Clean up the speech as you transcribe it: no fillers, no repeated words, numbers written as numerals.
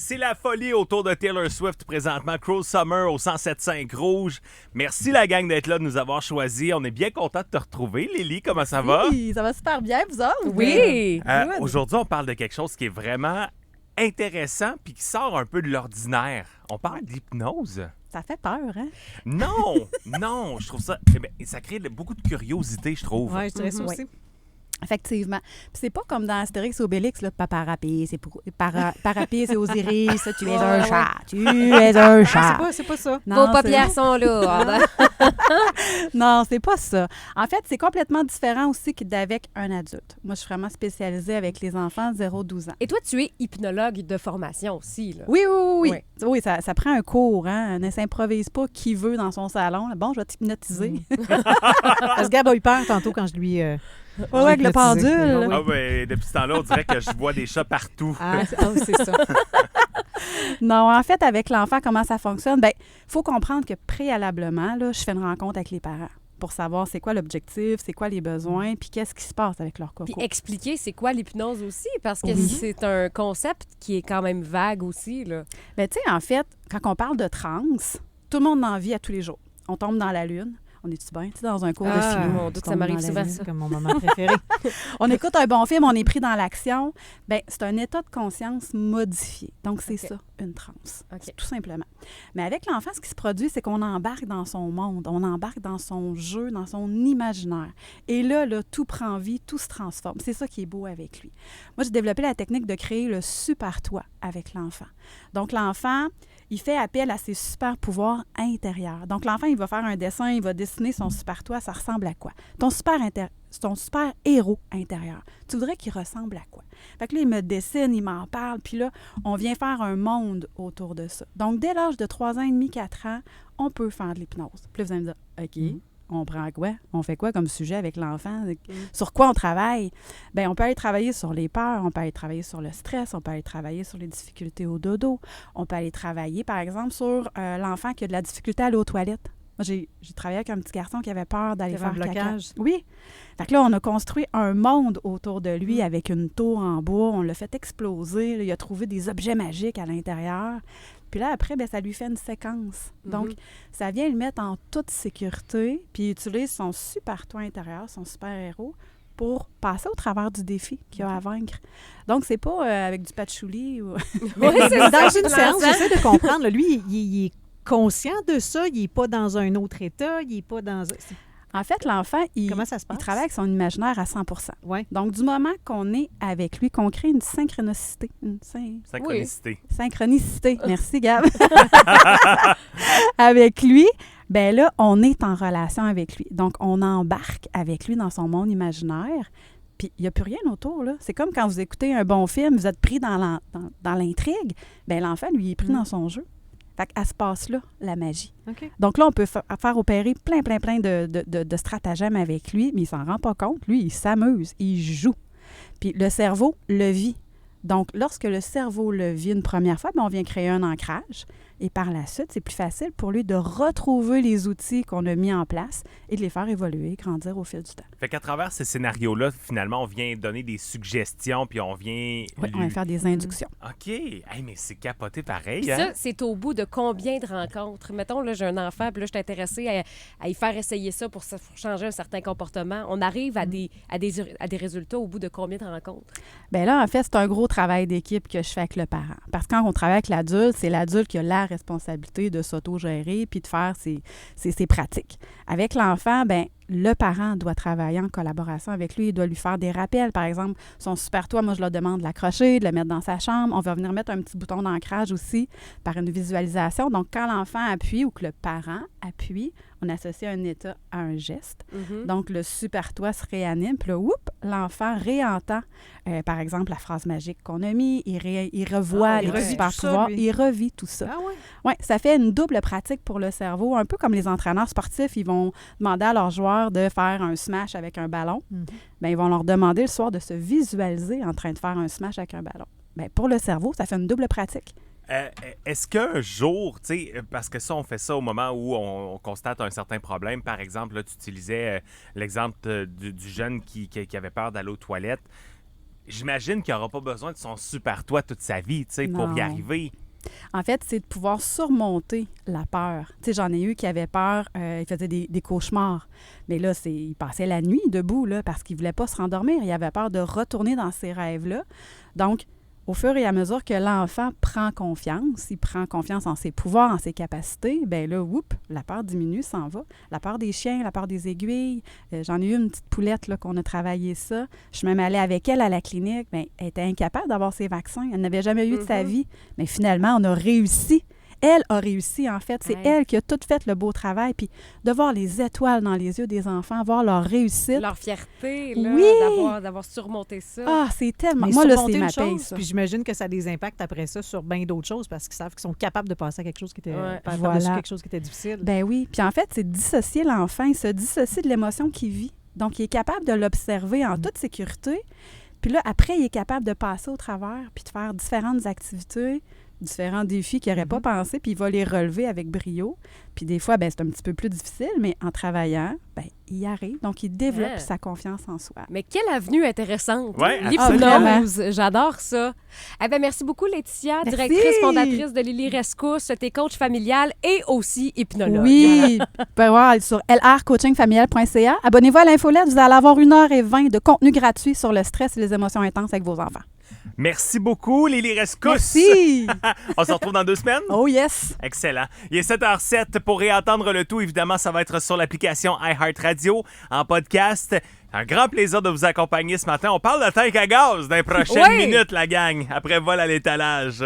C'est la folie autour de Taylor Swift présentement. Cruel Summer au 107.5 Rouge. Merci la gang d'être là, de nous avoir choisis. On est bien content de te retrouver. Lily, comment ça va? Oui, ça va super bien, vous autres? Oui! Aujourd'hui, on parle de quelque chose qui est vraiment intéressant puis qui sort un peu de l'ordinaire. On parle d'hypnose. Ça fait peur, hein? Non, non, je trouve ça... ça crée beaucoup de curiosité, je trouve. Oui, je dirais ça Mhm. aussi. Effectivement. Puis c'est pas comme dans Astérix et Obélix, là, Paparapé, c'est Parapé, c'est Osiris, tu es un chat, tu es un chat. C'est pas ça. Non, Vos paupières sont là. Non, c'est pas ça. En fait, c'est complètement différent aussi qu'avec un adulte. Moi, je suis vraiment spécialisée avec les enfants 0-12 ans. Et toi, tu es hypnologue de formation aussi, là. Oui, oui, oui. Oui. Oui, ça prend un cours, hein. Ne s'improvise pas qui veut dans son salon. Bon, je vais t'hypnotiser. Parce que Gab a eu peur tantôt quand je lui... Ouais, avec le hypnotisé. pendule. Ah ben, depuis ce temps-là, on dirait que je vois des chats partout. C'est ça. Non, en fait, avec l'enfant, comment ça fonctionne? Bien, il faut comprendre que préalablement, là, je fais une rencontre avec les parents pour savoir c'est quoi l'objectif, c'est quoi les besoins, puis qu'est-ce qui se passe avec leur coco. Puis expliquer c'est quoi l'hypnose aussi, parce que Oui. c'est un concept qui est quand même vague aussi, là. Bien, tu sais, en fait, quand on parle de transe, tout le monde en vit à tous les jours. On tombe dans la lune. On est-tu bien, tu sais, dans un cours de Ah, philo? mon tu Dieu, que ça tombes m'arrive dans la souvent, lune. ça. C'est comme mon moment préféré. On écoute un bon film, on est pris dans l'action. Bien, c'est un état de conscience modifié. Donc, c'est OK. ça, une transe. OK. C'est tout simplement. Mais avec l'enfant, ce qui se produit, c'est qu'on embarque dans son monde, on embarque dans son jeu, dans son imaginaire. Et là, tout prend vie, tout se transforme. C'est ça qui est beau avec lui. Moi, j'ai développé la technique de créer le super toi avec l'enfant. Donc, l'enfant, il fait appel à ses super pouvoirs intérieurs. Donc, l'enfant, il va faire un dessin, il va dessiner son super toi. Ça ressemble à quoi? Ton super héros intérieur. Tu voudrais qu'il ressemble à quoi? Fait que là, il me dessine, il m'en parle, puis là, on vient faire un monde autour de ça. Donc, dès l'âge de 3 ans et demi, 4 ans, on peut faire de l'hypnose. Puis là, vous allez me dire, OK, on prend quoi? On fait quoi comme sujet avec l'enfant? Sur quoi on travaille? Bien, on peut aller travailler sur les peurs, on peut aller travailler sur le stress, on peut aller travailler sur les difficultés au dodo, on peut aller travailler, par exemple, sur l'enfant qui a de la difficulté à aller aux toilettes. Moi, j'ai travaillé avec un petit garçon qui avait peur d'aller Qui avait faire un caca. blocage. Oui. Fait que là, on a construit un monde autour de lui avec une tour en bois. On l'a fait exploser. Là, il a trouvé des objets magiques à l'intérieur. Puis là, après, bien, ça lui fait une séquence. Donc, ça vient le mettre en toute sécurité, puis il utilise son super toi intérieur, son super-héros, pour passer au travers du défi qu'il a à vaincre. Donc, c'est pas avec du patchouli ou... Oui, c'est Dans ça, une séance, Vincent. j'essaie de comprendre. Là, lui, il est conscient de ça. Il n'est pas dans un autre état. Il n'est pas dans... En fait, l'enfant, Comment ça se il passe? travaille avec son imaginaire à 100 Ouais. Donc, du moment qu'on est avec lui, qu'on crée une synchronicité. Synchronicité. Synchronicité. Merci, Gab. Avec lui, ben là, on est en relation avec lui. Donc, on embarque avec lui dans son monde imaginaire. Puis, il n'y a plus rien autour, là. C'est comme quand vous écoutez un bon film, vous êtes pris dans l'intrigue. Bien, l'enfant, lui, il est pris dans son jeu. Fait qu'à ce passe-là, la magie. OK. Donc là, on peut faire opérer plein de stratagèmes avec lui, mais il s'en rend pas compte. Lui, il s'amuse, il joue. Puis le cerveau le vit. Donc, lorsque le cerveau le vit une première fois, bien, on vient créer un ancrage. Et par la suite, c'est plus facile pour lui de retrouver les outils qu'on a mis en place et de les faire évoluer, grandir au fil du temps. Fait qu'à travers ces scénarios-là, finalement, on vient donner des suggestions, puis on vient... Oui, on va faire des inductions. OK. Hey, mais c'est capoté pareil, Puis hein? ça, c'est au bout de combien de rencontres? Mettons, là, j'ai un enfant, puis là, je suis intéressée à y faire essayer ça pour changer un certain comportement. On arrive à des résultats au bout de combien de rencontres? Bien là, en fait, c'est un gros travail d'équipe que je fais avec le parent. Parce que quand on travaille avec l'adulte, c'est l'adulte qui a la responsabilité de s'auto-gérer puis de faire ses pratiques. Avec l'enfant, bien, le parent doit travailler en collaboration avec lui. Il doit lui faire des rappels. Par exemple, son super toit, moi, je leur demande de l'accrocher, de le mettre dans sa chambre. On va venir mettre un petit bouton d'ancrage aussi par une visualisation. Donc, quand l'enfant appuie ou que le parent appuie, on associe un état à un geste. Donc, le super toit se réanime. Puis là, l'enfant réentend, par exemple, la phrase magique qu'on a mis. Il revoit il les revit super tout ça, pouvoirs. lui. Il revit tout ça. Ah ouais? Oui, ça fait une double pratique pour le cerveau. Un peu comme les entraîneurs sportifs, ils vont demander à leurs joueurs de faire un smash avec un ballon. Bien, ils vont leur demander le soir de se visualiser en train de faire un smash avec un ballon. Bien, pour le cerveau, ça fait une double pratique. Est-ce qu'un jour, tu sais, parce que ça, on fait ça au moment où on constate un certain problème. Par exemple, là, tu utilisais l'exemple du jeune qui avait peur d'aller aux toilettes. j'imagine qu'il n'aura pas besoin de son super toit toute sa vie, tu sais, pour y Non. arriver. En fait, c'est de pouvoir surmonter la peur. Tu sais, j'en ai eu qui avaient peur, ils faisaient des cauchemars. Mais là, ils passaient la nuit debout, là, parce qu'ils ne voulaient pas se rendormir. Ils avaient peur de retourner dans ces rêves-là. Donc, au fur et à mesure que l'enfant prend confiance, il prend confiance en ses pouvoirs, en ses capacités, bien là, la peur diminue, s'en va. La peur des chiens, la peur des aiguilles. J'en ai eu une petite poulette là, qu'on a travaillé ça. Je suis même allée avec elle à la clinique. Bien, elle était incapable d'avoir ses vaccins. Elle n'avait jamais eu de sa vie. Mais finalement, on a réussi. Elle a réussi, en fait. C'est Ouais. elle qui a tout fait le beau travail. Puis de voir les étoiles dans les yeux des enfants, voir leur réussite. Leur fierté, là, Oui! d'avoir surmonté ça. Ah, c'est tellement... Mais Moi, là, surmonter c'est ma une paye, chose, ça. puis j'imagine que ça a des impacts après ça sur bien d'autres choses parce qu'ils savent qu'ils sont capables de passer à quelque chose qui était Ouais. par-dessus Voilà. quelque chose qui était difficile. Ben oui. Puis en fait, c'est de dissocier l'enfant. Il se dissocie de l'émotion qu'il vit. Donc, il est capable de l'observer en toute sécurité. Puis là, après, il est capable de passer au travers puis de faire différentes activités, différents défis qu'il n'aurait pas pensé, puis il va les relever avec brio. Puis des fois, ben, c'est un petit peu plus difficile, mais en travaillant, ben, il y arrive. Donc, il développe Ah. sa confiance en soi. Mais quelle avenue intéressante. Ouais, L'hypnose, j'adore ça. Eh ben, merci beaucoup, Laetitia, Merci. directrice fondatrice de Lily Rescousse. T'es coach familial et aussi hypnologue. Oui, vous pouvez voir sur lrcoachingfamilial.ca. Abonnez-vous à l'infolette, vous allez avoir 1h20 de contenu gratuit sur le stress et les émotions intenses avec vos enfants. Merci beaucoup, Lily Rescousse. Merci! On se retrouve dans 2 semaines? Oh yes! Excellent. Il est 7h07. Pour réentendre le tout, évidemment, ça va être sur l'application iHeartRadio en podcast. Un grand plaisir de vous accompagner ce matin. On parle de tank à gaz dans les prochaines Oui. minutes, la gang, après vol à l'étalage.